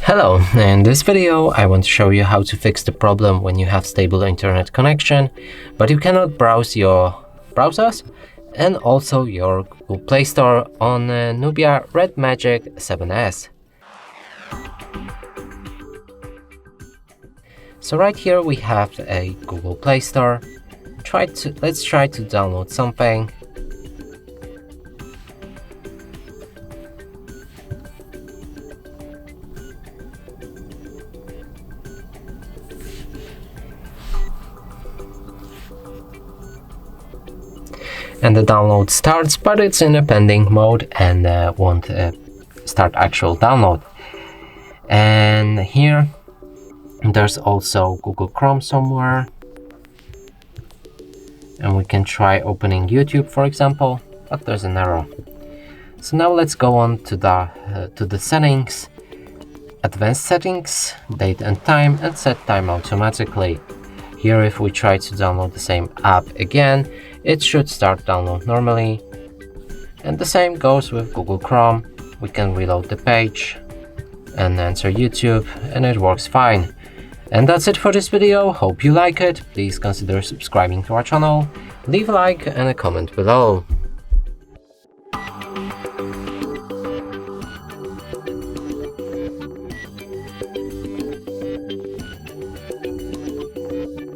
Hello, in this video I want to show you how to fix the problem when you have stable internet connection, but you cannot browse your browsers and also your Google Play Store on Nubia Red Magic 7S. So right here we have a Google Play Store. Let's try to download something. And the download starts, but it's in a pending mode and won't start actual download. And here there's also Google Chrome somewhere, and we can try opening YouTube, for example, but there's an error. So now let's go on to the settings, advanced settings, date and time, and set time automatically. Here, if we try to download the same app again, it should start download normally. And the same goes with Google Chrome. We can reload the page and enter YouTube, and it works fine. And that's it for this video. Hope you like it. Please consider subscribing to our channel, leave a like and a comment below.